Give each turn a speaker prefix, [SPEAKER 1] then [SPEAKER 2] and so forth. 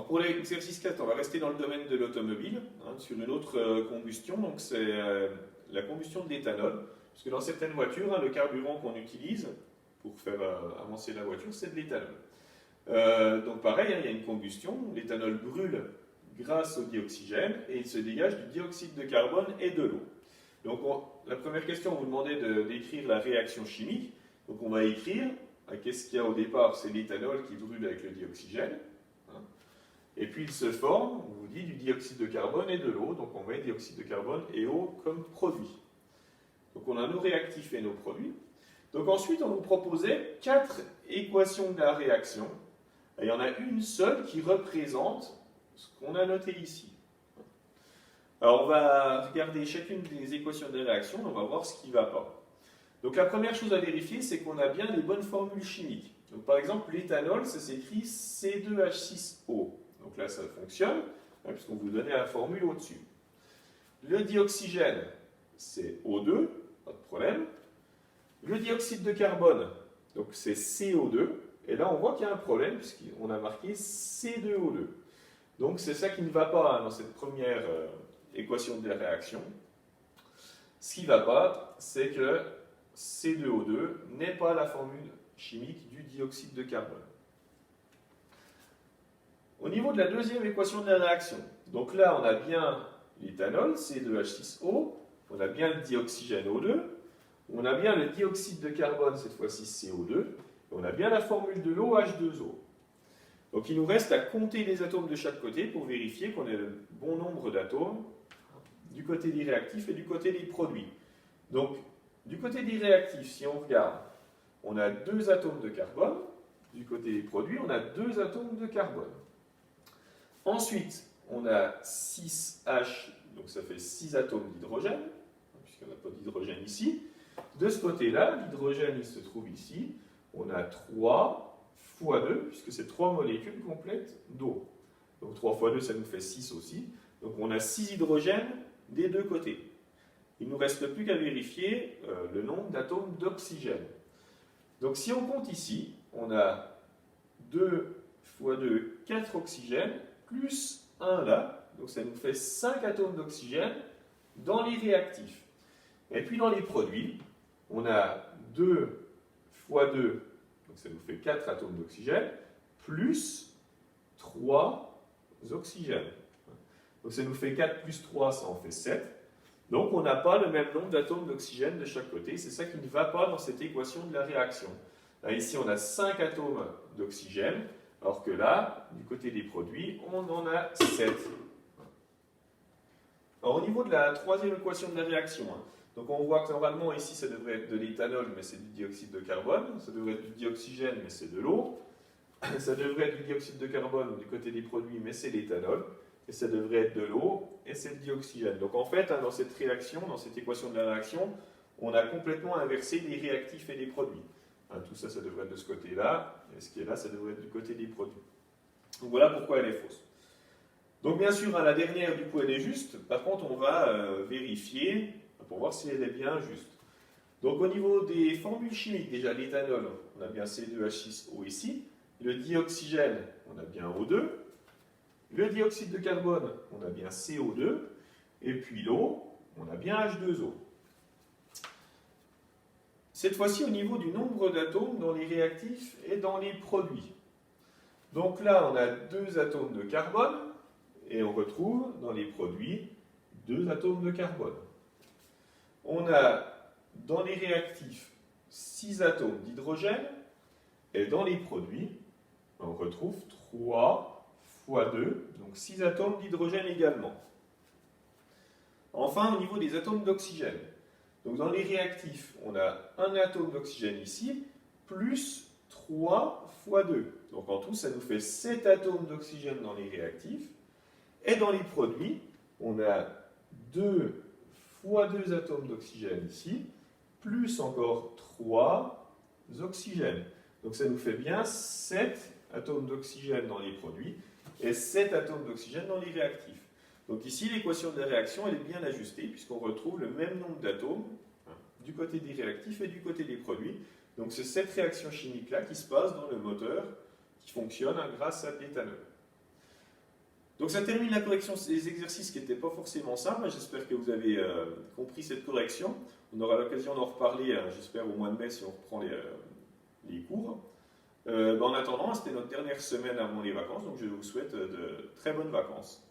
[SPEAKER 1] pour l'exercice 4, on va rester dans le domaine de l'automobile, sur une autre combustion, donc c'est la combustion de l'éthanol. Parce que dans certaines voitures, le carburant qu'on utilise pour faire avancer la voiture, c'est de l'éthanol. Donc pareil, il y a une combustion, l'éthanol brûle grâce au dioxygène et il se dégage du dioxyde de carbone et de l'eau. Donc la première question, on vous demandait d'écrire la réaction chimique. Donc on va écrire, qu'est-ce qu'il y a au départ? C'est l'éthanol qui brûle avec le dioxygène. Et puis il se forme, on vous dit, du dioxyde de carbone et de l'eau. Donc on met dioxyde de carbone et eau comme produit. Donc on a nos réactifs et nos produits. Donc ensuite, on vous proposait 4 équations de la réaction. Et il y en a une seule qui représente ce qu'on a noté ici. Alors on va regarder chacune des équations de réaction, on va voir ce qui ne va pas. Donc la première chose à vérifier, c'est qu'on a bien les bonnes formules chimiques. Donc par exemple, l'éthanol, ça s'écrit C2H6O. Donc là, ça fonctionne, puisqu'on vous donnait la formule au-dessus. Le dioxygène, c'est O2, pas de problème. Le dioxyde de carbone, donc c'est CO2. Et là, on voit qu'il y a un problème, puisqu'on a marqué C2O2. Donc c'est ça qui ne va pas dans cette première équation de la réaction. Ce qui ne va pas, c'est que C2O2 n'est pas la formule chimique du dioxyde de carbone. Au niveau de la deuxième équation de la réaction, donc là on a bien l'éthanol, C2H6O, on a bien le dioxygène O2, on a bien le dioxyde de carbone, cette fois-ci CO2, et on a bien la formule de l'eau H2O. Donc il nous reste à compter les atomes de chaque côté pour vérifier qu'on ait le bon nombre d'atomes du côté des réactifs et du côté des produits. Donc du côté des réactifs, si on regarde, on a 2 atomes de carbone, du côté des produits, on a 2 atomes de carbone. Ensuite, on a 6H, donc ça fait 6 atomes d'hydrogène, puisqu'on n'a pas d'hydrogène ici. De ce côté-là, l'hydrogène il se trouve ici, on a 3 fois 2, puisque c'est 3 molécules complètes d'eau. Donc 3 fois 2, ça nous fait 6 aussi. Donc on a 6 hydrogènes des deux côtés. Il ne nous reste plus qu'à vérifier le nombre d'atomes d'oxygène. Donc si on compte ici, on a 2 fois 2, 4 oxygènes, plus 1 là, donc ça nous fait 5 atomes d'oxygène dans les réactifs. Et puis dans les produits, on a 2 fois 2, donc ça nous fait 4 atomes d'oxygène, plus 3 oxygènes. Donc ça nous fait 4 plus 3, ça en fait 7. Donc on n'a pas le même nombre d'atomes d'oxygène de chaque côté. C'est ça qui ne va pas dans cette équation de la réaction. Là, ici, on a 5 atomes d'oxygène, alors que là, du côté des produits, on en a 7. Alors au niveau de la troisième équation de la réaction, donc on voit que normalement ici ça devrait être de l'éthanol, mais c'est du dioxyde de carbone. Ça devrait être du dioxygène, mais c'est de l'eau. Ça devrait être du dioxyde de carbone du côté des produits, mais c'est l'éthanol. Et ça devrait être de l'eau, et c'est le dioxygène. Donc en fait, dans cette réaction, dans cette équation de la réaction, on a complètement inversé les réactifs et les produits. Tout ça, ça devrait être de ce côté-là, et ce qui est là, ça devrait être du côté des produits. Donc voilà pourquoi elle est fausse. Donc bien sûr, la dernière, du coup, elle est juste. Par contre, on va vérifier pour voir si elle est bien juste. Donc au niveau des formules chimiques, déjà l'éthanol, on a bien C2H6O ici. Le dioxygène, on a bien O2. Le dioxyde de carbone, on a bien CO2. Et puis l'eau, on a bien H2O. Cette fois-ci au niveau du nombre d'atomes dans les réactifs et dans les produits. Donc là, on a 2 atomes de carbone et on retrouve dans les produits 2 atomes de carbone. On a dans les réactifs 6 atomes d'hydrogène et dans les produits, on retrouve 3 fois 2, donc 6 atomes d'hydrogène également. Enfin, au niveau des atomes d'oxygène, donc dans les réactifs, on a un atome d'oxygène ici, plus 3 fois 2. Donc en tout, ça nous fait 7 atomes d'oxygène dans les réactifs. Et dans les produits, on a 2 fois 2 atomes d'oxygène ici, plus encore 3 oxygènes. Donc ça nous fait bien 7 atomes d'oxygène dans les produits et 7 atomes d'oxygène dans les réactifs. Donc ici, l'équation de la réaction, elle est bien ajustée puisqu'on retrouve le même nombre d'atomes du côté des réactifs et du côté des produits. Donc c'est cette réaction chimique-là qui se passe dans le moteur qui fonctionne grâce à l'éthanol. Donc ça termine la correction des exercices qui n'étaient pas forcément simples. J'espère que vous avez compris cette correction. On aura l'occasion d'en reparler, j'espère, au mois de mai si on reprend les cours. En attendant, c'était notre dernière semaine avant les vacances, donc je vous souhaite de très bonnes vacances.